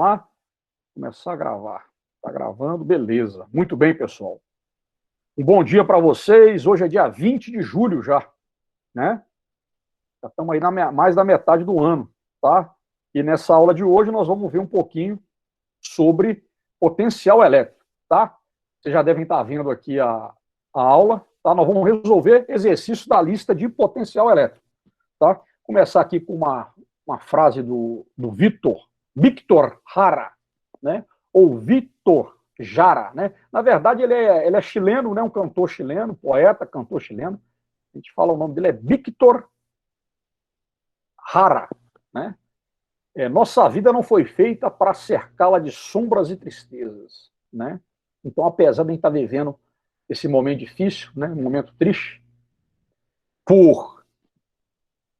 Lá, começar a gravar. Está gravando, beleza. Muito bem, pessoal. Um bom dia para vocês. Hoje é dia 20 de julho já, né? Já estamos aí mais da metade do ano, tá? E nessa aula de hoje nós vamos ver um pouquinho sobre potencial elétrico, tá? Vocês já devem estar vendo aqui a aula, tá? Nós vamos resolver exercício da lista de potencial elétrico, tá? Começar aqui com uma frase do Victor Jara, né? Ou Vitor Jara, né? Na verdade, ele é chileno, né? Um cantor chileno, poeta, cantor chileno. A gente fala o nome dele é Victor Jara, né? Nossa vida não foi feita para cercá-la de sombras e tristezas, né? Então, apesar de a gente estar vivendo esse momento difícil, né? Um momento triste, por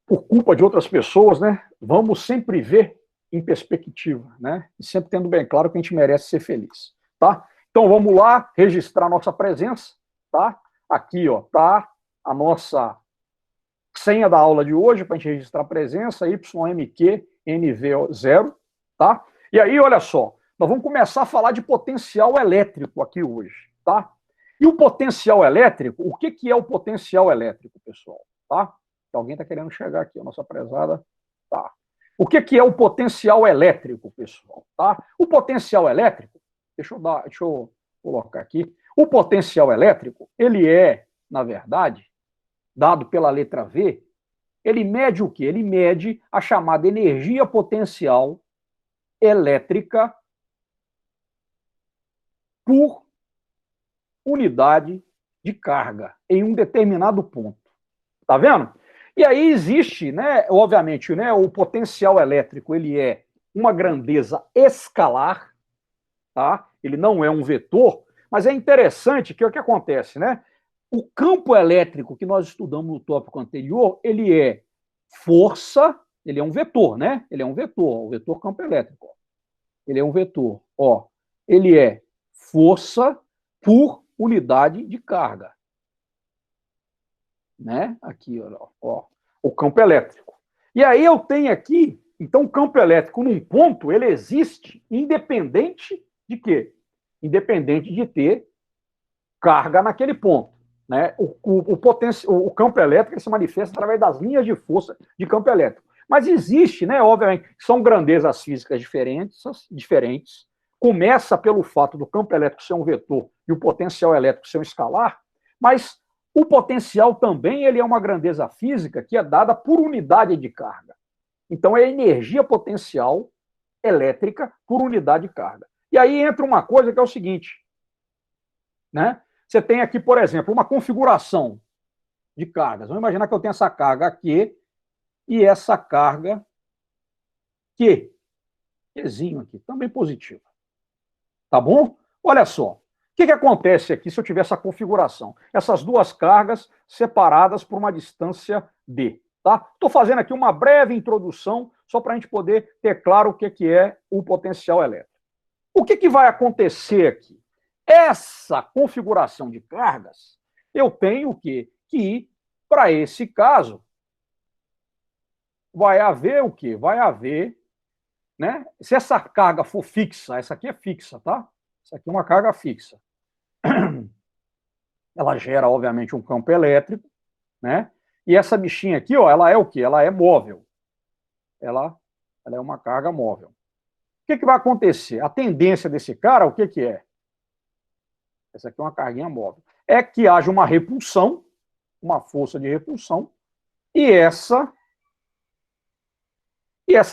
culpa de outras pessoas, né? Vamos sempre ver em perspectiva, né? E sempre tendo bem claro que a gente merece ser feliz, tá? Então vamos lá registrar nossa presença, tá? Aqui, ó, tá a nossa senha da aula de hoje para a gente registrar a presença, YMQNV0, tá? E aí, olha só, nós vamos começar a falar de potencial elétrico aqui hoje, tá? E o potencial elétrico, o que é o potencial elétrico, pessoal, tá? Alguém está querendo chegar aqui, a nossa prezada, tá? O que é o potencial elétrico, pessoal? Tá? O potencial elétrico, deixa eu colocar aqui. O potencial elétrico, ele é, na verdade, dado pela letra V, ele mede o quê? Ele mede a chamada energia potencial elétrica por unidade de carga em um determinado ponto. Tá vendo? E aí existe, né, obviamente, né, o potencial elétrico, ele é uma grandeza escalar, tá? Ele não é um vetor, mas é interessante que o que acontece, né? O campo elétrico que nós estudamos no tópico anterior, ele é força, ele é um vetor, né? Ele é um vetor, o vetor campo elétrico. Ó. Ele é um vetor, ó. Ele é força por unidade de carga. Né? Aqui, ó, o campo elétrico. E aí eu tenho aqui, então, o campo elétrico num ponto, ele existe independente de quê? Independente de ter carga naquele ponto. Né? O campo elétrico se manifesta através das linhas de força de campo elétrico. Mas existe, né, obviamente, são grandezas físicas diferentes. Começa pelo fato do campo elétrico ser um vetor e o potencial elétrico ser um escalar, mas o potencial também ele é uma grandeza física que é dada por unidade de carga. Então, é energia potencial elétrica por unidade de carga. E aí entra uma coisa que é o seguinte, né? Você tem aqui, por exemplo, uma configuração de cargas. Vamos imaginar que eu tenho essa carga aqui e essa carga Qzinho aqui, também positiva. Tá bom? Olha só. O que acontece aqui se eu tiver essa configuração? Essas duas cargas separadas por uma distância d. Tá? Estou fazendo aqui uma breve introdução só para a gente poder ter claro o que é o potencial elétrico. O que vai acontecer aqui? Essa configuração de cargas, eu tenho que para esse caso, vai haver o quê? Vai haver, né? Se essa carga for fixa, essa aqui é fixa, tá? Essa aqui é uma carga fixa. Ela gera, obviamente, um campo elétrico, né? E essa bichinha aqui, ó, ela é o quê? Ela é móvel. Ela é uma carga móvel. O que vai acontecer? A tendência desse cara, o que é? Essa aqui é uma carguinha móvel. É que haja uma repulsão, uma força de repulsão, e essa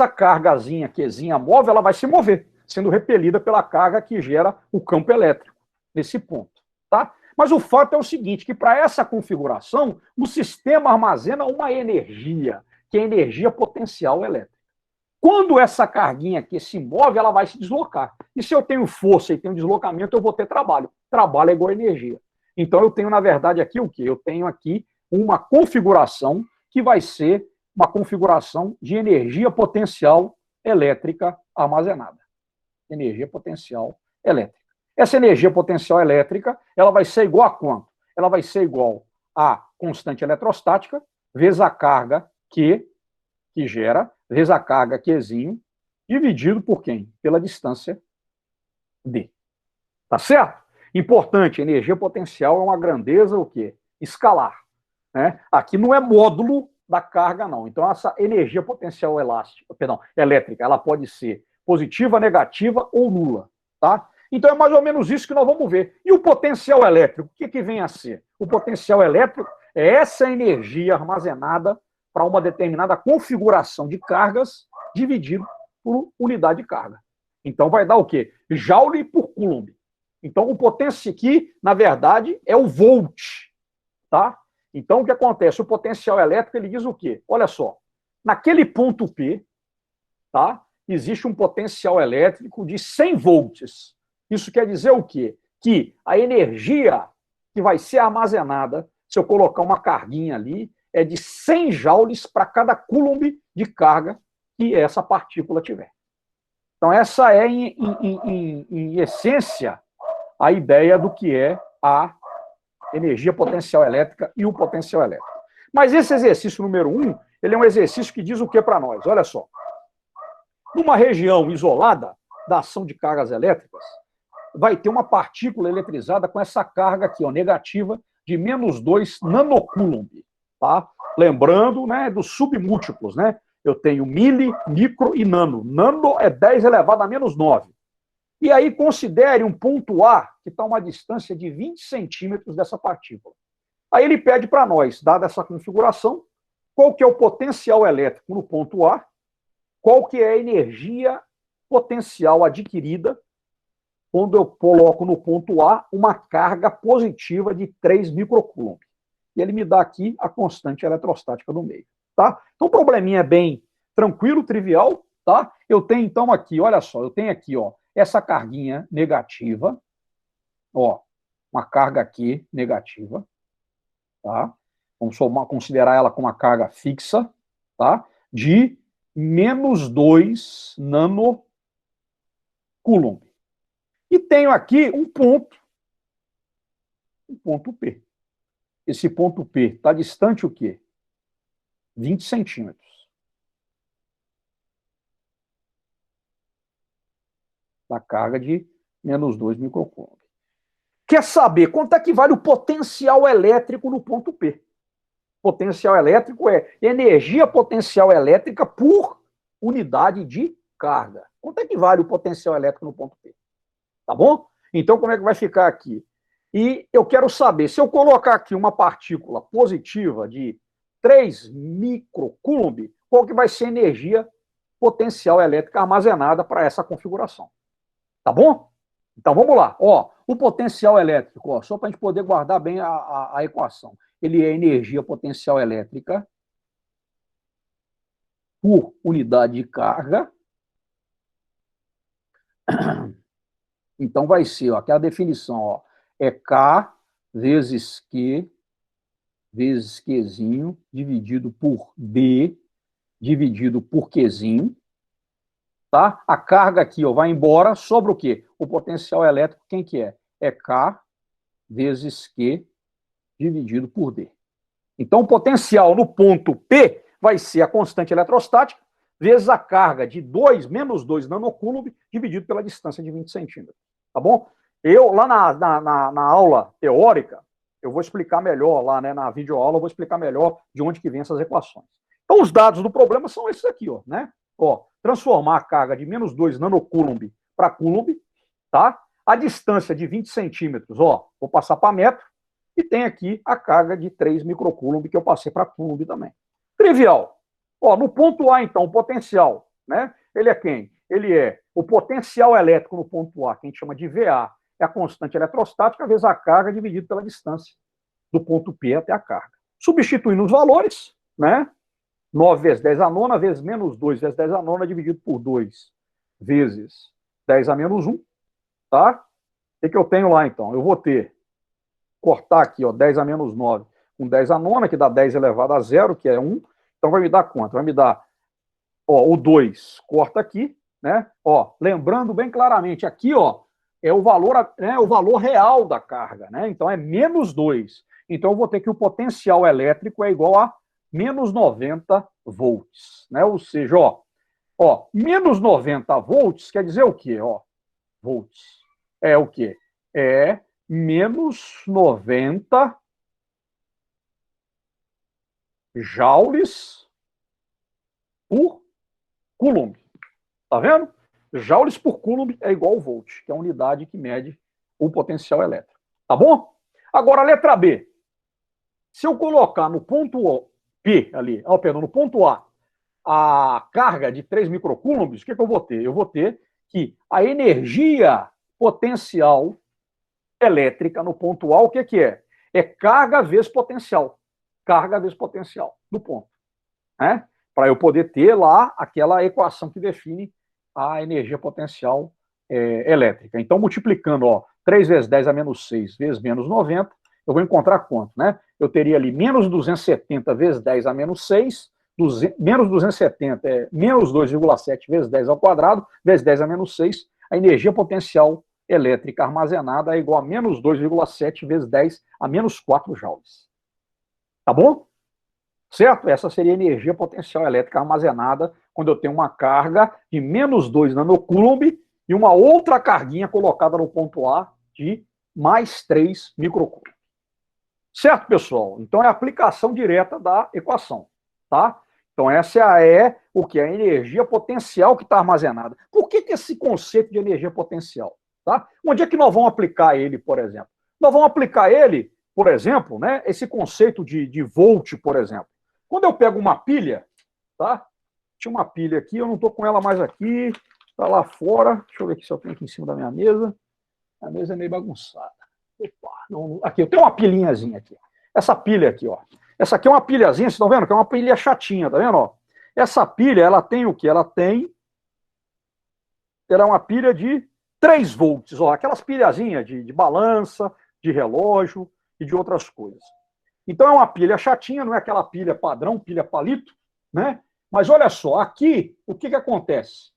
cargazinha, Qzinha móvel, ela vai se mover, sendo repelida pela carga que gera o campo elétrico nesse ponto, tá? Mas o fato é o seguinte, que para essa configuração, o sistema armazena uma energia, que é a energia potencial elétrica. Quando essa carguinha aqui se move, ela vai se deslocar. E se eu tenho força e tenho deslocamento, eu vou ter trabalho. Trabalho é igual a energia. Então eu tenho, na verdade, aqui o quê? Eu tenho aqui uma configuração que vai ser uma configuração de energia potencial elétrica armazenada. Energia potencial elétrica. Essa energia potencial elétrica, ela vai ser igual a quanto? Ela vai ser igual a constante eletrostática vezes a carga que gera, vezes a carga Qzinho, dividido por quem? Pela distância D. Tá certo? Importante, energia potencial é uma grandeza o quê? Escalar. Né? Aqui não é módulo da carga, não. Então, essa energia potencial elástica, perdão, elétrica, ela pode ser positiva, negativa ou nula. Tá? Então, é mais ou menos isso que nós vamos ver. E o potencial elétrico, o que vem a ser? O potencial elétrico é essa energia armazenada para uma determinada configuração de cargas dividido por unidade de carga. Então, vai dar o quê? Joule por Coulomb. Então, o potência aqui, na verdade, é o volt, tá? Então, o que acontece? O potencial elétrico, ele diz o quê? Olha só, naquele ponto P, tá? Existe um potencial elétrico de 100 volts. Isso quer dizer o quê? Que a energia que vai ser armazenada, se eu colocar uma carguinha ali, é de 100 joules para cada coulomb de carga que essa partícula tiver. Então, essa é, em essência, a ideia do que é a energia potencial elétrica e o potencial elétrico. Mas esse exercício número 1, ele é um exercício que diz o que para nós? Olha só. Numa região isolada da ação de cargas elétricas, vai ter uma partícula eletrizada com essa carga aqui, ó, negativa, de menos 2 nanocoulomb. Tá? Lembrando, né, dos submúltiplos, né? Eu tenho mili, micro e nano. Nano é 10 elevado a menos 9. E aí considere um ponto A, que está a uma distância de 20 centímetros dessa partícula. Aí ele pede para nós, dada essa configuração, qual que é o potencial elétrico no ponto A, qual que é a energia potencial adquirida quando eu coloco no ponto A uma carga positiva de 3 microcoulomb. E ele me dá aqui a constante eletrostática do meio. Tá? Então o probleminha é bem tranquilo, trivial. Tá? Eu tenho então aqui, olha só, eu tenho aqui, ó, essa carguinha negativa, ó, uma carga aqui negativa, tá? Vamos considerar ela como uma carga fixa, tá? De menos 2 nanocoulomb. E tenho aqui um ponto P. Esse ponto P está distante o quê? 20 centímetros. Da carga de menos 2 microcoulomb. Quer saber quanto é que vale o potencial elétrico no ponto P? Potencial elétrico é energia potencial elétrica por unidade de carga. Quanto é que vale o potencial elétrico no ponto P? Tá bom? Então, como é que vai ficar aqui? E eu quero saber, se eu colocar aqui uma partícula positiva de 3 microcoulomb, qual que vai ser a energia potencial elétrica armazenada para essa configuração? Tá bom? Então, vamos lá. Ó, o potencial elétrico, ó, só para a gente poder guardar bem a equação. Ele é energia potencial elétrica por unidade de carga. Então, vai ser, ó, aquela definição, ó, é K vezes Q, vezes Qzinho, dividido por D, dividido por Qzinho. Tá? A carga aqui, ó, vai embora, sobra o quê? O potencial elétrico, quem que é? É K vezes Q dividido por D. Então, o potencial no ponto P vai ser a constante eletrostática vezes a carga de 2 menos 2 nanocoulomb dividido pela distância de 20 centímetros. Tá bom? Eu, lá na aula teórica, eu vou explicar melhor, lá, né, na videoaula, eu vou explicar melhor de onde que vem essas equações. Então, os dados do problema são esses aqui, ó, né? Ó, transformar a carga de menos 2 nanocoulomb para coulomb, tá? A distância de 20 centímetros, ó, vou passar para metro, e tem aqui a carga de 3 microcoulomb que eu passei para coulomb também. Trivial. Ó, no ponto A, então, o potencial, né? Ele é quem? Ele é o potencial elétrico no ponto A, que a gente chama de VA, é a constante eletrostática vezes a carga dividido pela distância do ponto P até a carga. Substituindo os valores, né? 9 vezes 10 a nona, vezes menos 2 vezes 10 a nona, dividido por 2 vezes 10 a menos 1, tá? O que eu tenho lá, então? Eu vou ter, cortar aqui, ó, 10 a menos 9 com 10 a nona, que dá 10 elevado a 0, que é 1. Então, vai me dar quanto? Vai me dar, ó, o 2, corta aqui, né? Ó, lembrando bem claramente, aqui, ó, é o valor, né, o valor real da carga, né? Então, é menos 2. Então, eu vou ter que o potencial elétrico é igual a menos 90 volts, né? Ou seja, ó, Ó, menos 90 volts quer dizer o quê? Ó, volts. É o quê? É menos 90 joules por coulomb. Tá vendo? Joules por coulomb é igual ao volt, que é a unidade que mede o potencial elétrico. Tá bom? Agora, a letra B. Se eu colocar no ponto P ali, perdão, no ponto a carga de 3 microcoulombs, o que eu vou ter? Eu vou ter que a energia potencial elétrica no ponto A, o que é? É carga vezes potencial. Carga vezes potencial do ponto. Né? Para eu poder ter lá aquela equação que define a energia potencial elétrica. Então, multiplicando 3 vezes 10 a menos 6 vezes menos 90, eu vou encontrar quanto? Né? Eu teria ali menos 270 vezes 10 a menos 6, menos 270 é menos 2,7 vezes 10 ao quadrado, vezes 10 a menos 6, a energia potencial elétrica armazenada é igual a menos 2,7 vezes 10 a menos 4 joules. Tá bom? Certo? Essa seria a energia potencial elétrica armazenada quando eu tenho uma carga de menos 2 nanocoulomb e uma outra carguinha colocada no ponto A de mais 3 microcoulomb. Certo, pessoal? Então é a aplicação direta da equação, tá? Então essa é o que? A energia potencial que está armazenada. Por que esse conceito de energia potencial? Tá? Onde é que nós vamos aplicar ele, por exemplo? Nós vamos aplicar ele, por exemplo, né, esse conceito de volt, por exemplo. Quando eu pego uma pilha, tá? Tinha uma pilha aqui, eu não estou com ela mais aqui, está lá fora. Deixa eu ver aqui se eu tenho aqui em cima da minha mesa. A mesa é meio bagunçada. Opa, não, aqui, eu tenho uma pilhinhazinha aqui. Essa pilha aqui, ó. Essa aqui é uma pilhazinha, vocês estão vendo? Que é uma pilha chatinha, tá vendo? Ó? Essa pilha, ela tem o quê? Ela é uma pilha de 3 volts, ó. Aquelas pilhazinhas de balança, de relógio e de outras coisas. Então é uma pilha chatinha, não é aquela pilha padrão, pilha palito, né? Mas olha só, aqui, o que acontece?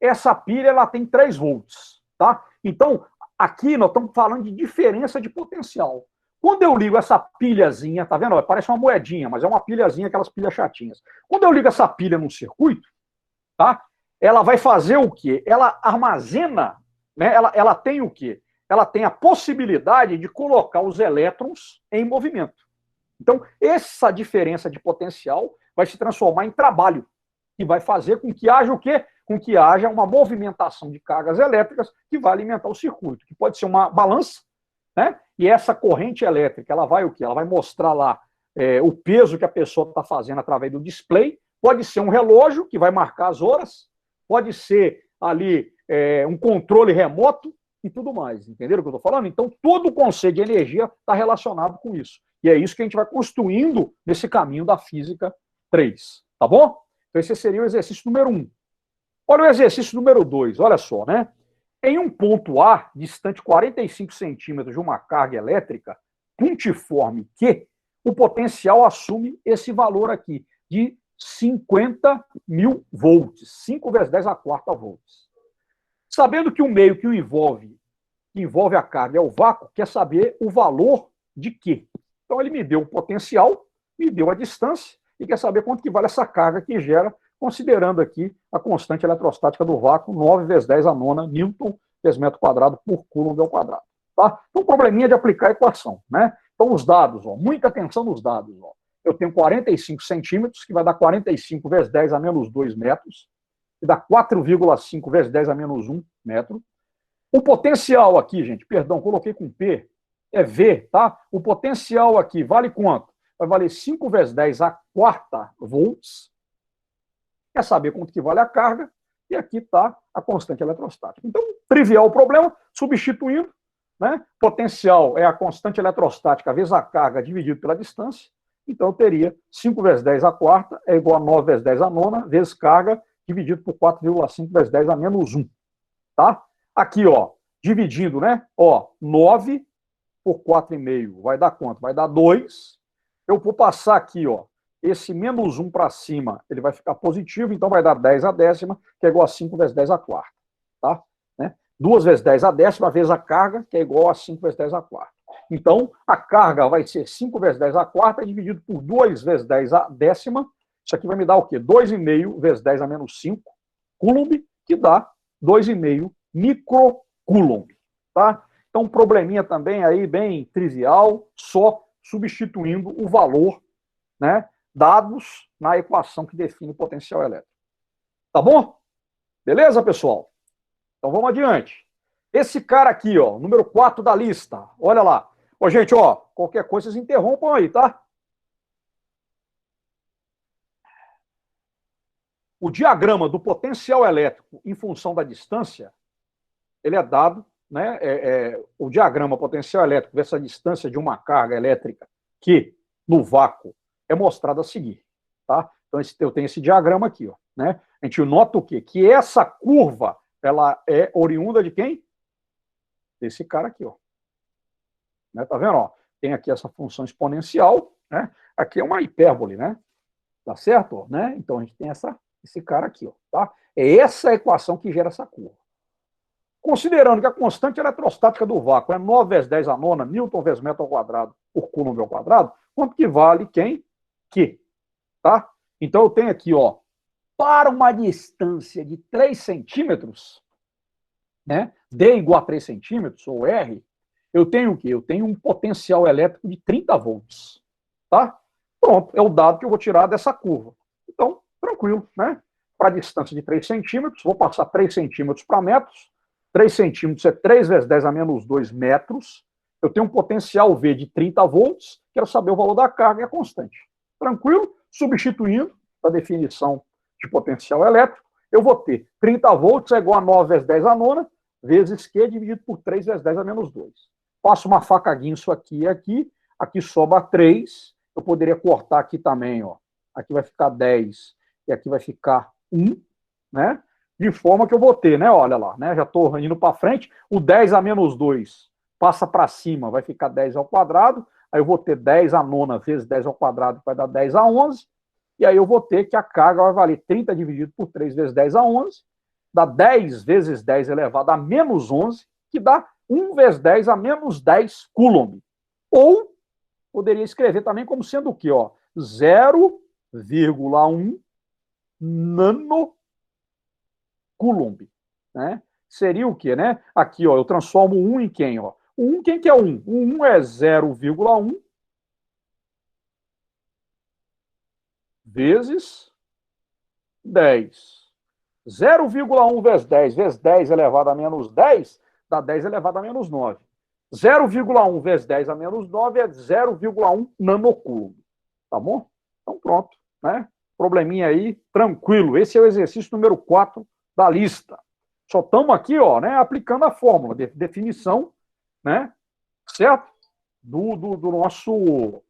Essa pilha, ela tem 3 volts, tá? Então, aqui nós estamos falando de diferença de potencial. Quando eu ligo essa pilhazinha, tá vendo? Parece uma moedinha, mas é uma pilhazinha, aquelas pilhas chatinhas. Quando eu ligo essa pilha num circuito, tá? Ela vai fazer o quê? Ela armazena, né? Ela tem o quê? Ela tem a possibilidade de colocar os elétrons em movimento. Então, essa diferença de potencial vai se transformar em trabalho e vai fazer com que haja o quê? Com que haja uma movimentação de cargas elétricas que vai alimentar o circuito, que pode ser uma balança, né? E essa corrente elétrica, ela vai o quê? Ela vai mostrar lá o peso que a pessoa está fazendo através do display. Pode ser um relógio que vai marcar as horas, pode ser ali um controle remoto e tudo mais. Entenderam o que eu estou falando? Então, todo o conceito de energia está relacionado com isso. E é isso que a gente vai construindo nesse caminho da física 3. Tá bom? Então, esse seria o exercício número 1. Olha o exercício número 2. Olha só, né? Em um ponto A, distante 45 centímetros de uma carga elétrica, puntiforme Q, o potencial assume esse valor aqui, de 50 mil volts, 5 vezes 10 a quarta volts. Sabendo que o meio que envolve a carga é o vácuo, quer saber o valor de Q. Então ele me deu o potencial, me deu a distância, e quer saber quanto que vale essa carga que gera, considerando aqui a constante eletrostática do vácuo, 9 vezes 10 a nona newton vezes metro quadrado por coulomb ao quadrado. Tá? Então, probleminha de aplicar a equação. Né? Então, os dados, muita atenção nos dados. Eu tenho 45 centímetros, que vai dar 45 vezes 10 a menos 2 metros, que dá 4,5 vezes 10 a menos 1 metro. O potencial aqui, gente, perdão, coloquei com P, é V, tá? O potencial aqui vale quanto? Vai valer 5 vezes 10 a quarta volts. Quer saber quanto que vale a carga? E aqui está a constante eletrostática. Então, trivial o problema, substituindo, né? Potencial é a constante eletrostática vezes a carga dividido pela distância. Então, eu teria 5 vezes 10 a quarta é igual a 9 vezes 10 a nona, vezes carga, dividido por 4,5 vezes 10 a menos 1. Tá? Aqui, dividindo, né? 9 por 4,5 vai dar quanto? Vai dar 2. Eu vou passar aqui, esse menos 1 para cima, ele vai ficar positivo, então vai dar 10 a décima, que é igual a 5 vezes 10 a quarta. Tá? Né? 2 vezes 10 a décima, vezes a carga, que é igual a 5 vezes 10 a quarta. Então, a carga vai ser 5 vezes 10 a quarta, dividido por 2 vezes 10 a décima, Isso aqui vai me dar o quê? 2,5 vezes 10 a menos 5 Coulomb, que dá 2,5 microcoulomb, tá? Então, um probleminha também aí bem trivial, só substituindo o valor, né, dados na equação que define o potencial elétrico. Tá bom? Beleza, pessoal? Então, vamos adiante. Esse cara aqui, ó, número 4 da lista, olha lá. Ó, gente, ó, qualquer coisa vocês interrompam aí, tá? O diagrama do potencial elétrico em função da distância, ele é dado, né? O diagrama potencial elétrico dessa distância de uma carga elétrica que, no vácuo, é mostrado a seguir, tá? Então, eu tenho esse diagrama aqui, ó, né? A gente nota o quê? Que essa curva, ela é oriunda de quem? Desse cara aqui, ó. Né? Tá vendo? Ó? Tem aqui essa função exponencial, né? Aqui é uma hipérbole, né? Tá certo? Né? Então, a gente tem esse cara aqui, ó, tá? É essa a equação que gera essa curva. Considerando que a constante eletrostática do vácuo é 9 vezes 10 a nona, Newton vezes metro ao quadrado por Coulomb ao quadrado, quanto que vale quem? Q. Tá? Então, eu tenho aqui, ó, para uma distância de 3 centímetros, né, D igual a 3 centímetros, ou R, eu tenho o quê? Eu tenho um potencial elétrico de 30 volts. Tá? Pronto, é o dado que eu vou tirar dessa curva. Então, tranquilo, né? Para a distância de 3 centímetros, vou passar 3 centímetros para metros. 3 centímetros é 3 vezes 10 a menos 2 metros. Eu tenho um potencial V de 30 volts, quero saber o valor da carga e a constante. Tranquilo? Substituindo a definição de potencial elétrico, eu vou ter 30 volts é igual a 9 vezes 10 a nona, vezes Q dividido por 3 vezes 10 a menos 2. Passo uma faca guinso aqui e aqui, aqui sobra 3, eu poderia cortar aqui também, ó. Aqui vai ficar 10 e aqui vai ficar 1, né? De forma que eu vou ter, né? Olha lá, né? Já estou indo para frente, o 10 a menos 2 passa para cima, vai ficar 10 ao quadrado, aí eu vou ter 10 a nona vezes 10 ao quadrado, que vai dar 10 a 11, e aí eu vou ter que a carga vai valer 30 dividido por 3 vezes 10 a 11, dá 10 vezes 10 elevado a menos 11, que dá 1 vezes 10 a menos 10 Coulomb. Ou poderia escrever também como sendo o quê? 0,1 nanocoulomb. Né? Seria o quê? Né? Aqui, ó, eu transformo o 1 em quem? Ó? O 1, quem que é 1? O 1 é 0,1 vezes 10. 0,1 vezes 10 elevado a menos 10 dá 10 elevado a menos 9. 0,1 vezes 10 a menos 9 é 0,1 nanocoulomb. Tá bom? Então pronto, né? Probleminha aí, tranquilo. Esse é o exercício número 4 da lista. Só estamos aqui, ó, né, aplicando a fórmula de definição, né? Certo? Do nosso...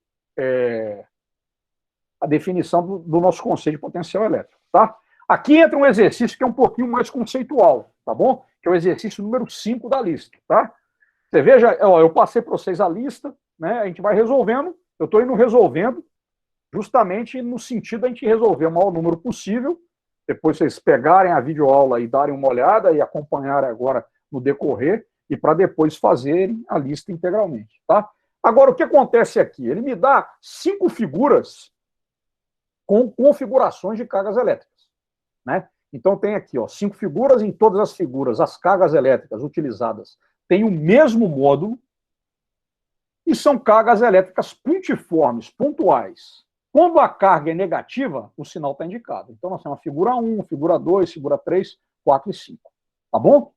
a definição do nosso conceito de potencial elétrico, tá? Aqui entra um exercício que é um pouquinho mais conceitual, tá bom? Que é o exercício número 5 da lista, tá? Você veja, ó, eu passei para vocês a lista, né? A gente vai resolvendo, eu estou indo resolvendo, justamente no sentido da gente resolver o maior número possível, depois vocês pegarem a videoaula e darem uma olhada e acompanharem agora no decorrer, e para depois fazerem a lista integralmente, tá? Agora, o que acontece aqui? Ele me dá 5 figuras com configurações de cargas elétricas, né? Então tem aqui, ó, 5 figuras, em todas as figuras, as cargas elétricas utilizadas têm o mesmo módulo e são cargas elétricas puntiformes, pontuais. Quando a carga é negativa, o sinal está indicado. Então nós temos a figura 1, figura 2, figura 3, 4 e 5. Tá bom?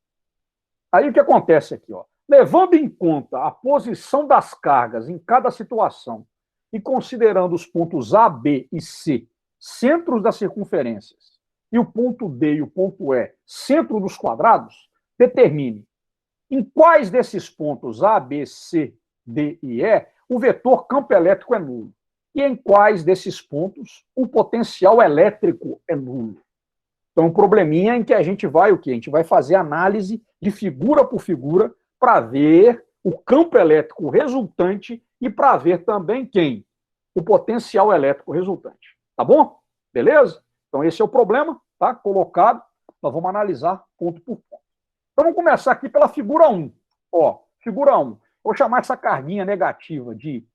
Aí o que acontece aqui, ó? Levando em conta a posição das cargas em cada situação e considerando os pontos A, B e C, centros das circunferências, e o ponto D e o ponto E, centro dos quadrados, determine em quais desses pontos A, B, C, D e E o vetor campo elétrico é nulo e em quais desses pontos o potencial elétrico é nulo. Então, um probleminha em que a gente vai o quê? A gente vai fazer análise de figura por figura para ver o campo elétrico resultante e para ver também quem? O potencial elétrico resultante. Tá bom? Beleza? Então, esse é o problema, tá? Colocado. Nós vamos analisar ponto por ponto. Então, vamos começar aqui pela figura 1. Ó, figura 1. Vou chamar essa carguinha negativa de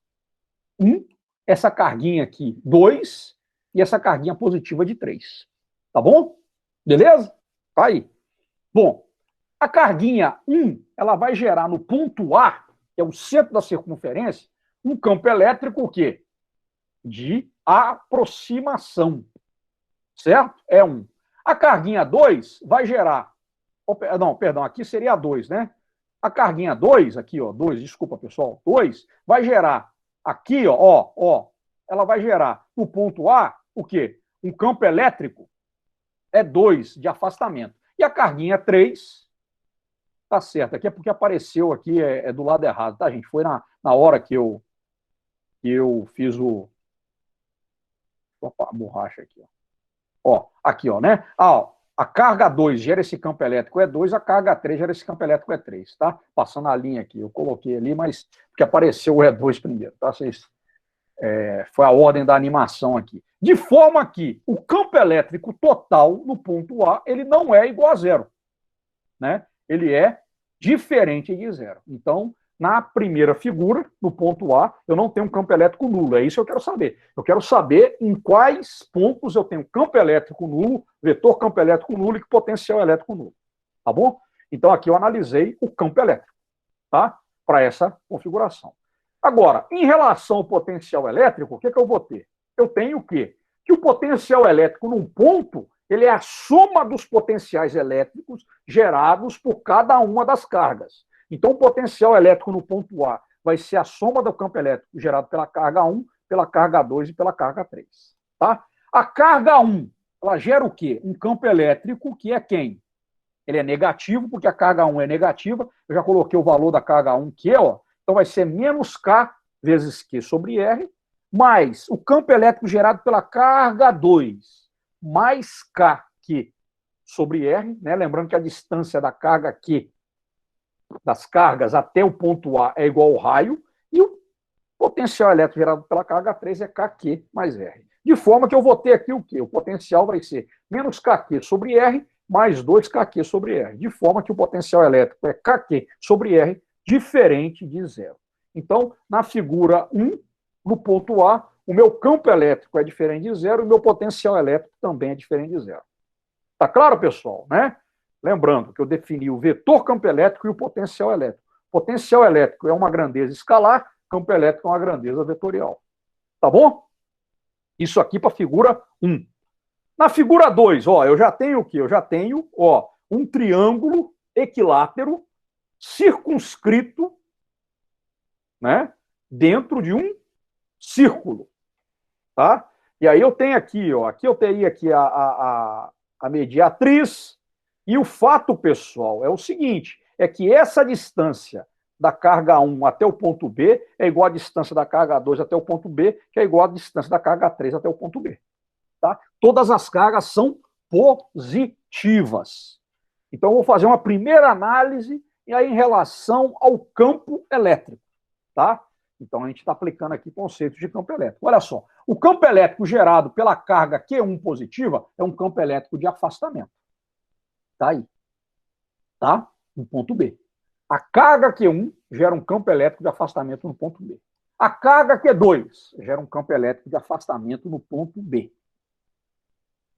1, essa carguinha aqui 2, e essa carguinha positiva de 3. Tá bom? Beleza? Tá aí. Bom, a carguinha 1, ela vai gerar no ponto A, que é o centro da circunferência, um campo elétrico o quê? De aproximação. Certo? É 1. A carguinha 2 vai gerar... Não, perdão, aqui seria a 2, né? A carguinha 2, aqui, ó, 2, desculpa, pessoal, 2, vai gerar aqui, ó, ela vai gerar no ponto A, o quê? Um campo elétrico é 2 de afastamento. E a carguinha 3, tá certo, aqui é porque apareceu aqui, é do lado errado, tá, gente? Foi na hora que eu fiz o... Opa, a borracha aqui, ó. Ó, aqui, ó, né? A carga 2 gera esse campo elétrico é 2, a carga 3 gera esse campo elétrico é 3, tá? Passando a linha aqui, eu coloquei ali, mas porque apareceu o E2 primeiro, tá? Foi a ordem da animação aqui. De forma que o campo elétrico total no ponto A, ele não é igual a 0, né? Ele é diferente de 0. Então, na primeira figura, no ponto A, eu não tenho um campo elétrico nulo. É isso que eu quero saber. Eu quero saber em quais pontos eu tenho campo elétrico nulo, vetor campo elétrico nulo e potencial elétrico nulo. Tá bom? Então, aqui eu analisei o campo elétrico, tá? Para essa configuração. Agora, em relação ao potencial elétrico, o que eu vou ter? Eu tenho o quê? Que o potencial elétrico num ponto, ele é a soma dos potenciais elétricos gerados por cada uma das cargas. Então, o potencial elétrico no ponto A vai ser a soma do campo elétrico gerado pela carga 1, pela carga 2 e pela carga 3. Tá? A carga 1, ela gera o quê? Um campo elétrico que é quem? Ele é negativo, porque a carga 1 é negativa. Eu já coloquei o valor da carga 1, que é, ó, então vai ser menos K vezes Q sobre R, mais o campo elétrico gerado pela carga 2, mais KQ sobre R, né? Lembrando que a distância da carga Q das cargas até o ponto A é igual ao raio, e o potencial elétrico gerado pela carga 3 é KQ mais R. De forma que eu vou ter aqui o quê? O potencial vai ser menos KQ sobre R mais 2KQ sobre R. De forma que o potencial elétrico é KQ sobre R diferente de 0. Então, na figura 1, no ponto A, o meu campo elétrico é diferente de 0 e o meu potencial elétrico também é diferente de 0. Tá claro, pessoal? Né? Lembrando que eu defini o vetor campo elétrico e o potencial elétrico. Potencial elétrico é uma grandeza escalar, campo elétrico é uma grandeza vetorial. Tá bom? Isso aqui para a figura 1. Na figura 2, ó, eu já tenho o quê? Eu já tenho, ó, um triângulo equilátero circunscrito, né, dentro de um círculo, tá? E aí eu tenho aqui, ó, aqui eu teria aqui a mediatriz, e o fato, pessoal, é o seguinte, é que essa distância da carga 1 até o ponto B é igual à distância da carga 2 até o ponto B, que é igual à distância da carga 3 até o ponto B. Tá? Todas as cargas são positivas. Então, eu vou fazer uma primeira análise e aí em relação ao campo elétrico. Tá? Então, a gente está aplicando aqui conceitos de campo elétrico. Olha só, o campo elétrico gerado pela carga Q1 positiva é um campo elétrico de afastamento. Tá aí. Tá? No ponto B. A carga Q1 gera um campo elétrico de afastamento no ponto B. A carga Q2 gera um campo elétrico de afastamento no ponto B.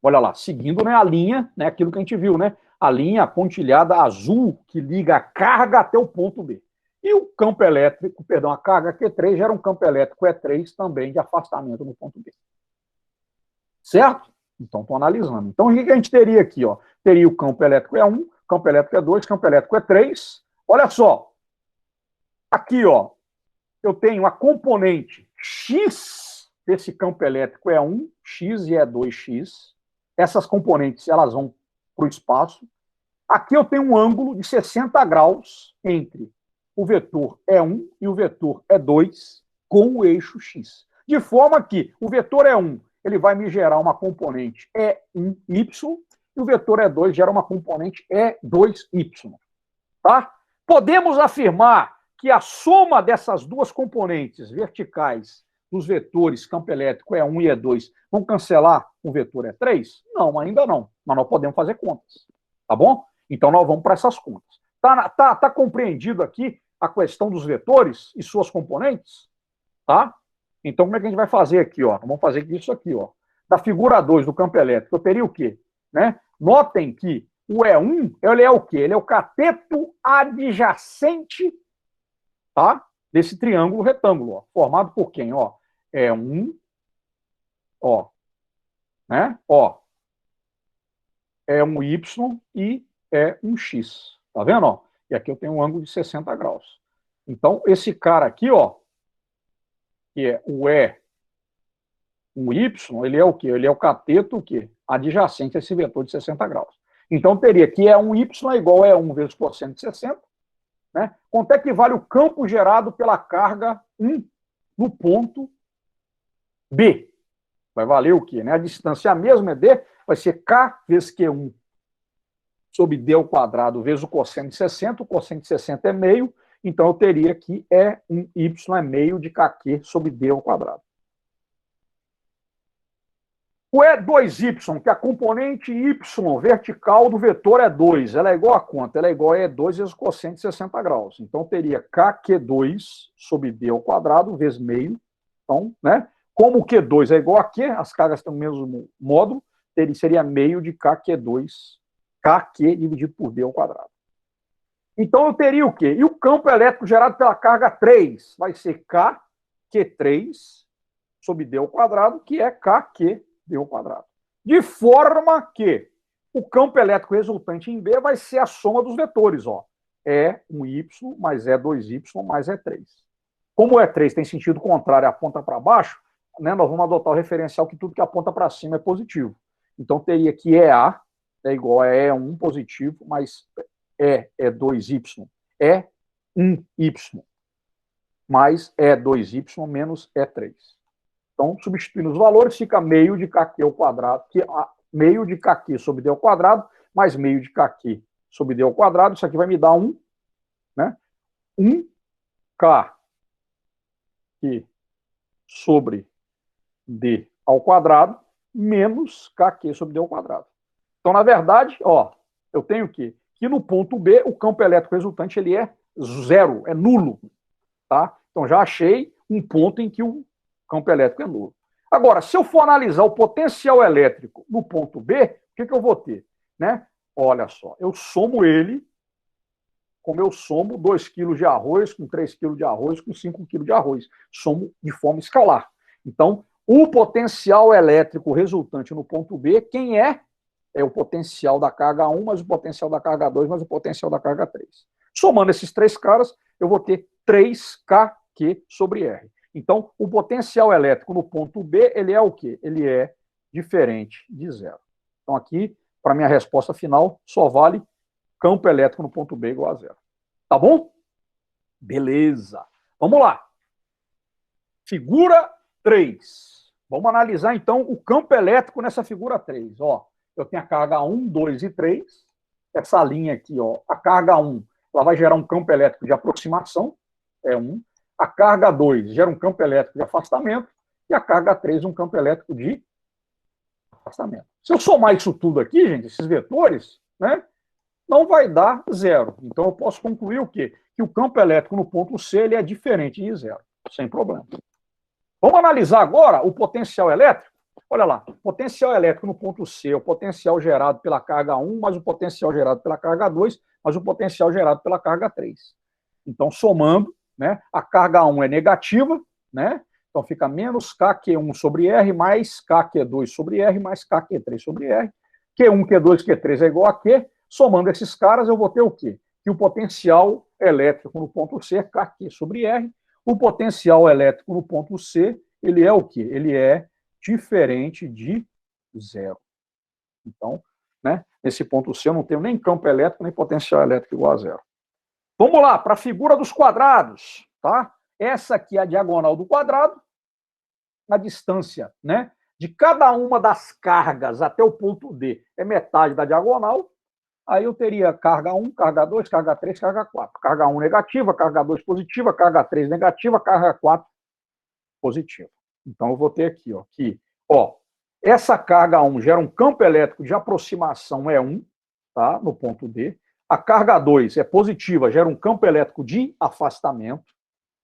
Olha lá, seguindo, né, a linha, né, aquilo que a gente viu, né? A linha pontilhada azul que liga a carga até o ponto B. E o campo elétrico, perdão, a carga Q3 gera um campo elétrico E3 também de afastamento no ponto B. Certo? Então, estou analisando. Então, o que a gente teria aqui? Ó? Teria o campo elétrico E1, campo elétrico E2, campo elétrico E3. Olha só. Aqui, ó, eu tenho a componente X desse campo elétrico E1, X e E2X. Essas componentes, elas vão para o espaço. Aqui eu tenho um ângulo de 60 graus entre o vetor E1 e o vetor E2 com o eixo X. De forma que o vetor E1 ele vai me gerar uma componente E1Y e o vetor E2 gera uma componente E2Y. Tá? Podemos afirmar que a soma dessas duas componentes verticais dos vetores campo elétrico E1 e E2 vão cancelar o vetor E3? Não, ainda não. Mas nós podemos fazer contas. Tá bom? Então nós vamos para essas contas. Tá compreendido aqui a questão dos vetores e suas componentes? Tá? Então como é que a gente vai fazer aqui? Ó? Vamos fazer isso aqui. Ó. da figura 2 do campo elétrico, eu teria o quê? Né? Notem que o E1, ele é o quê? Ele é o cateto adjacente, tá? Desse triângulo retângulo, ó, formado por quem? Ó, E1, ó, né? Ó, E1Y e E1X. Tá vendo? Ó? E aqui eu tenho um ângulo de 60 graus. Então, esse cara aqui, ó, que é o E1Y, ele é o quê? Ele é o cateto o quê? Adjacente a esse vetor de 60 graus. Então, teria que E1Y é igual a E1 vezes cosseno de 60. Né? Quanto é que vale o campo gerado pela carga 1 no ponto B? Vai valer o quê? Né? A distância é a mesma, é D, vai ser K vezes Q1 sobre D ao quadrado vezes o cosseno de 60. O cosseno de 60 é meio, então eu teria que E1Y é meio de KQ sobre D ao quadrado. O E2Y, que é a componente Y vertical do vetor E2, ela é igual a quanto? Ela é igual a E2 vezes o cosseno de 60 graus. Então, teria KQ2 sobre D ao quadrado vezes meio. Então, né? Como o Q2 é igual a Q, as cargas estão no mesmo módulo, seria meio de KQ2, KQ dividido por D ao quadrado. Então, eu teria o quê? E o campo elétrico gerado pela carga 3 vai ser KQ3 sobre D ao quadrado, que é KQ D ao quadrado. De forma que o campo elétrico resultante em B vai ser a soma dos vetores, ó. E1Y mais E2Y mais E3. Como o E3 tem sentido contrário, aponta para baixo, né, nós vamos adotar o referencial que tudo que aponta para cima é positivo. Então, teria que EA é igual a E1 positivo mais E2Y. E1Y mais E2Y menos E3. Então, substituindo os valores, fica meio de KQ ao quadrado, meio de KQ sobre D ao quadrado, mais meio de KQ sobre D ao quadrado. Isso aqui vai me dar 1, né? 1K sobre D ao quadrado, menos KQ sobre D ao quadrado. Então, na verdade, ó, eu tenho o quê? Que no ponto B, o campo elétrico resultante ele é zero, é nulo. Tá? Então, já achei um ponto em que o campo elétrico é nulo. Agora, se eu for analisar o potencial elétrico no ponto B, o que eu vou ter? Né? Olha só, eu somo ele, como eu somo 2 kg de arroz com 3 kg de arroz com 5 kg de arroz. Somo de forma escalar. Então, o potencial elétrico resultante no ponto B, quem é? É o potencial da carga 1, mais o potencial da carga 2, mais o potencial da carga 3. Somando esses três caras, eu vou ter 3KQ sobre R. Então, o potencial elétrico no ponto B, ele é o quê? Ele é diferente de zero. Então, aqui, para minha resposta final, só vale campo elétrico no ponto B igual a zero. Tá bom? Beleza. Vamos lá. Figura 3. Vamos analisar, então, o campo elétrico nessa figura 3. Ó, eu tenho a carga 1, 2 e 3. Essa linha aqui, ó, a carga 1, ela vai gerar um campo elétrico de aproximação, E1. A carga 2 gera um campo elétrico de afastamento, e a carga 3 um campo elétrico de afastamento. Se eu somar isso tudo aqui, gente, esses vetores, né, não vai dar zero. Então, eu posso concluir o quê? Que o campo elétrico no ponto C ele é diferente de zero, sem problema. Vamos analisar agora o potencial elétrico? Olha lá, potencial elétrico no ponto C é o potencial gerado pela carga 1, mais o potencial gerado pela carga 2, mais o potencial gerado pela carga 3. Então, somando, né, a carga 1 é negativa, né? Então fica menos KQ1 sobre R, mais KQ2 sobre R, mais KQ3 sobre R. Q1, Q2, Q3 é igual a Q. Somando esses caras, eu vou ter o quê? Que o potencial elétrico no ponto C é KQ sobre R. O potencial elétrico no ponto C, ele é o quê? Ele é diferente de zero. Então, né, nesse ponto C eu não tenho nem campo elétrico, nem potencial elétrico igual a zero. Vamos lá, para a figura dos quadrados, tá? Essa aqui é a diagonal do quadrado, a distância, né, de cada uma das cargas até o ponto D é metade da diagonal. Aí eu teria carga 1, carga 2, carga 3, carga 4. Carga 1 negativa, carga 2 positiva, carga 3 negativa, carga 4 positiva. Então eu vou ter aqui, ó, que, ó, essa carga 1 gera um campo elétrico de aproximação E1, tá, no ponto D. A carga 2 é positiva, gera um campo elétrico de afastamento.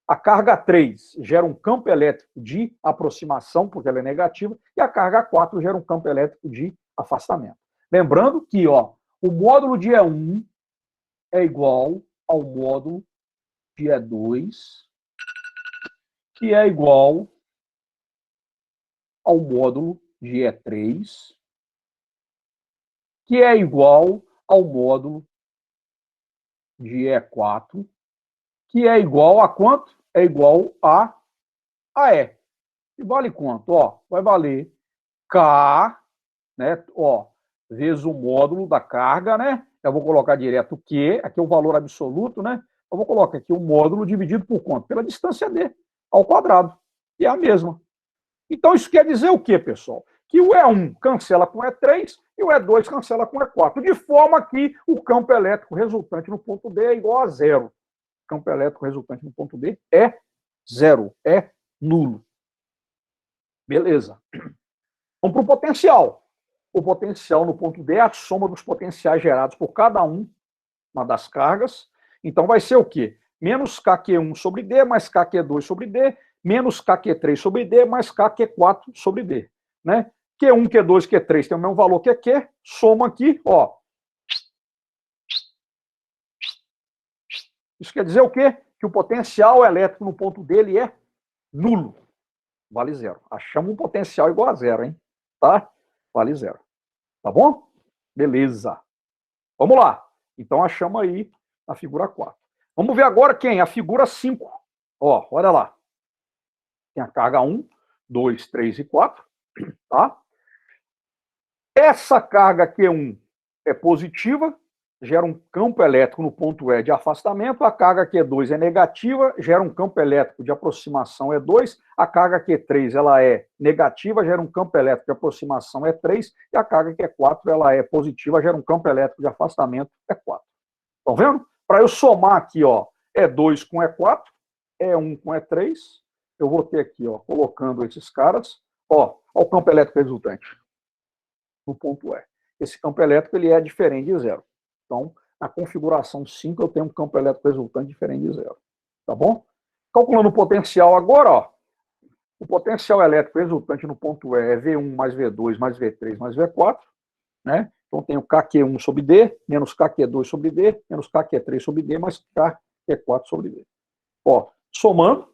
A carga 3 gera um campo elétrico de aproximação, porque ela é negativa, e a carga 4 gera um campo elétrico de afastamento. Lembrando que o módulo de E1 é igual ao módulo de E2, que é igual ao módulo de E3, que é igual ao módulo de E4, que é igual a quanto? É igual a E. E vale quanto? Vai valer K, né? Vezes o módulo da carga, né? Eu vou colocar direto Q, aqui é o valor absoluto, né? Eu vou colocar aqui o módulo dividido por quanto? Pela distância D, ao quadrado, que é a mesma. Então, isso quer dizer o quê, pessoal? Que o E1 cancela com o E3 e o E2 cancela com o E4, de forma que o campo elétrico resultante no ponto D é igual a zero. O campo elétrico resultante no ponto D é zero, é nulo. Beleza. Vamos para o potencial. O potencial no ponto D é a soma dos potenciais gerados por cada uma das cargas. Então, vai ser o quê? Menos KQ1 sobre D, mais KQ2 sobre D, menos KQ3 sobre D, mais KQ4 sobre D. Né? Q1, Q2, Q3 tem o mesmo valor que Q, soma aqui, Isso quer dizer o quê? Que o potencial elétrico no ponto dele é nulo. Vale zero. Achamos um potencial igual a zero, hein? Tá? Vale zero. Tá bom? Beleza. Vamos lá. Então, achamos aí a figura 4. Vamos ver agora quem? A figura 5. Olha lá. Tem a carga 1, 2, 3 e 4. Tá? Essa carga Q1 é positiva, gera um campo elétrico no ponto E de afastamento. A carga Q2 é negativa, gera um campo elétrico de aproximação E2. A carga Q3 ela é negativa, gera um campo elétrico de aproximação E3. E a carga Q4 ela é positiva, gera um campo elétrico de afastamento E4. Estão vendo? Para eu somar aqui, E2 com E4, E1 com E3, eu vou ter aqui, colocando esses caras, o campo elétrico resultante no ponto E. Esse campo elétrico ele é diferente de zero. Então, na configuração 5, eu tenho um campo elétrico resultante diferente de zero. Tá bom? Calculando o potencial agora, o potencial elétrico resultante no ponto E é V1 mais V2 mais V3 mais V4, né? Então, tenho KQ1 sobre D, menos KQ2 sobre D, menos KQ3 sobre D, mais KQ4 sobre D. Somando,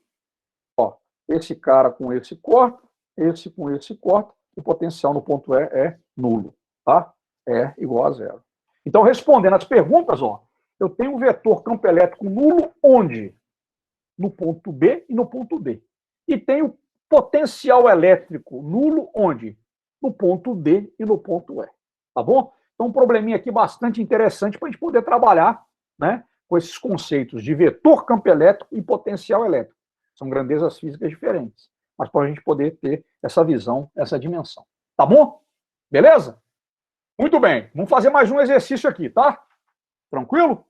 esse cara com esse corta, esse com esse corta, o potencial no ponto E é nulo, tá? É igual a zero. Então, respondendo as perguntas, eu tenho um vetor campo elétrico nulo onde? No ponto B e no ponto D. E tenho potencial elétrico nulo onde? No ponto D e no ponto E. Tá bom? Então, um probleminha aqui bastante interessante para a gente poder trabalhar, né, com esses conceitos de vetor campo elétrico e potencial elétrico. São grandezas físicas diferentes, mas para a gente poder ter essa visão, essa dimensão. Tá bom? Beleza? Muito bem. Vamos fazer mais um exercício aqui, tá? Tranquilo?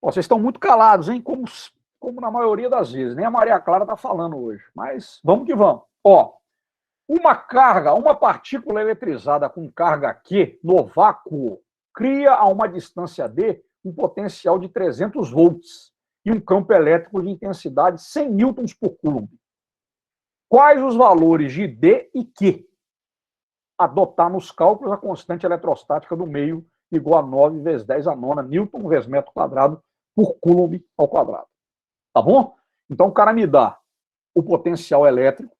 Vocês estão muito calados, hein? Como na maioria das vezes. Nem a Maria Clara está falando hoje. Mas vamos que vamos. Uma partícula eletrizada com carga Q no vácuo cria a uma distância D um potencial de 300 volts e um campo elétrico de intensidade 100 newtons por coulomb. Quais os valores de D e Q? Adotar nos cálculos a constante eletrostática do meio igual a 9 vezes 10 a nona newton vezes metro quadrado por coulomb ao quadrado. Tá bom? Então o cara me dá o potencial elétrico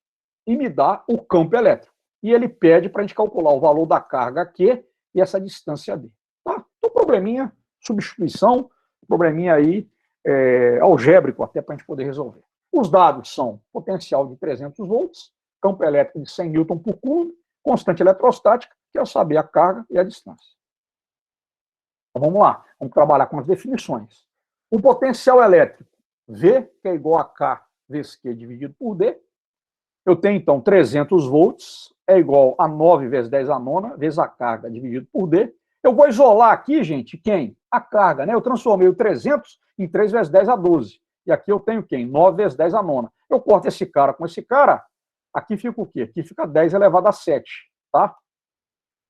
e me dá o campo elétrico. E ele pede para a gente calcular o valor da carga Q e essa distância D. Tá? Então, probleminha, substituição, probleminha aí algébrico até para a gente poder resolver. Os dados são potencial de 300 volts, campo elétrico de 100 newton por coulomb, constante eletrostática, que é saber a carga e a distância. Então, vamos lá, vamos trabalhar com as definições. O potencial elétrico, V, que é igual a K vezes Q dividido por D. Eu tenho, então, 300 volts, é igual a 9 vezes 10 a nona, vezes a carga dividido por D. Eu vou isolar aqui, gente, quem? A carga, né? Eu transformei o 300 em 3 vezes 10 a 12. E aqui eu tenho quem? 9 vezes 10 a nona. Eu corto esse cara com esse cara, aqui fica o quê? Aqui fica 10 elevado a 7, tá?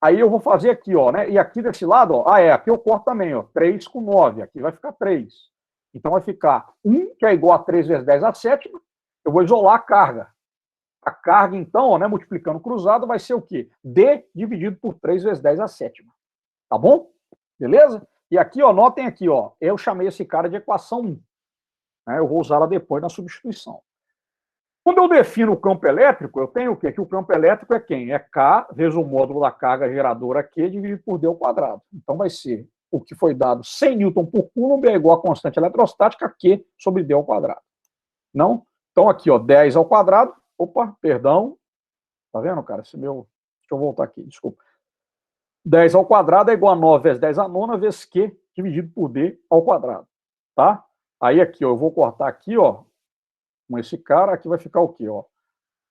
Aí eu vou fazer aqui, né? E aqui desse lado, aqui eu corto também, 3 com 9, aqui vai ficar 3. Então vai ficar 1, que é igual a 3 vezes 10 à sétima. Eu vou isolar a carga. A carga, então, né, multiplicando cruzado, vai ser o quê? D dividido por 3 vezes 10 à sétima. Tá bom? Beleza? E aqui, ó, notem aqui, ó, eu chamei esse cara de equação 1. Né, eu vou usá-la depois na substituição. Quando eu defino o campo elétrico, eu tenho o quê? Que o campo elétrico é quem? É K vezes o módulo da carga geradora Q dividido por D ao quadrado. Então vai ser o que foi dado 100 Newton por Coulomb é igual a constante eletrostática Q sobre D ao quadrado. Não? Então aqui, ó, 10 ao quadrado. Opa, perdão. Tá vendo, cara? Esse meu... Deixa eu voltar aqui, desculpa. 10 ao quadrado é igual a 9 vezes 10 à nona vezes Q dividido por D ao quadrado. Tá? Aí aqui, ó, eu vou cortar aqui, ó, com esse cara, aqui vai ficar o quê? Ó?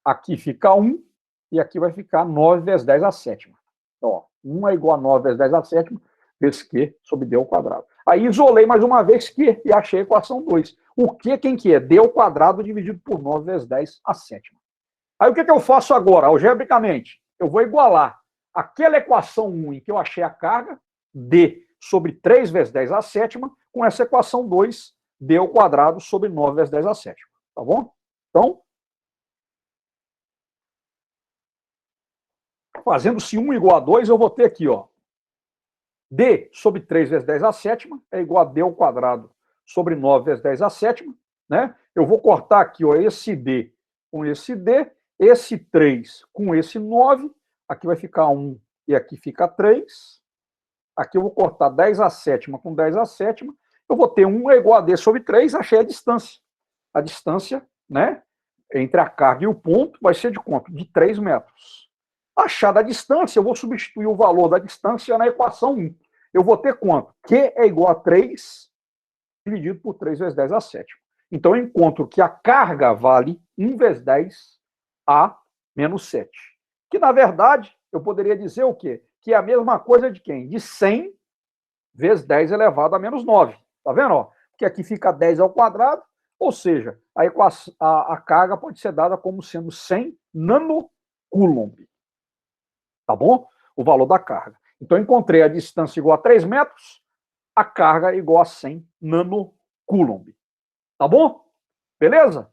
Aqui fica 1 e aqui vai ficar 9 vezes 10 à sétima. Então, ó, 1 é igual a 9 vezes 10 à sétima vezes Q sobre D ao quadrado. Aí isolei mais uma vez Q e achei a equação 2. O Q quem que é? D ao quadrado dividido por 9 vezes 10 à sétima. Aí o que eu faço agora? Algebricamente, eu vou igualar aquela equação 1 em que eu achei a carga, D sobre 3 vezes 10 à sétima, com essa equação 2, D ao quadrado sobre 9 vezes 10 à sétima. Tá bom? Então, fazendo-se 1 igual a 2, eu vou ter aqui, ó, D sobre 3 vezes 10 à sétima é igual a D ao quadrado sobre 9 vezes 10 à sétima, né? Eu vou cortar aqui, ó, esse D com esse D, esse 3 com esse 9, aqui vai ficar 1 e aqui fica 3. Aqui eu vou cortar 10 à sétima com 10 à sétima, eu vou ter 1 é igual a D sobre 3, achei a distância. A distância, né, entre a carga e o ponto vai ser de quanto? De 3 metros. Achada a distância, eu vou substituir o valor da distância na equação 1. Eu vou ter quanto? Q é igual a 3 dividido por 3 vezes 10 à sétima. Então eu encontro que a carga vale 1 vezes 10 a menos 7. Que, na verdade, eu poderia dizer o quê? Que é a mesma coisa de quem? De 100 vezes 10 elevado a menos 9. Tá vendo? Ó? Porque aqui fica 10 ao quadrado, ou seja, a carga pode ser dada como sendo 100 nanocoulomb. Tá bom? O valor da carga. Então, eu encontrei a distância igual a 3 metros, a carga igual a 100 nanocoulomb. Tá bom? Beleza?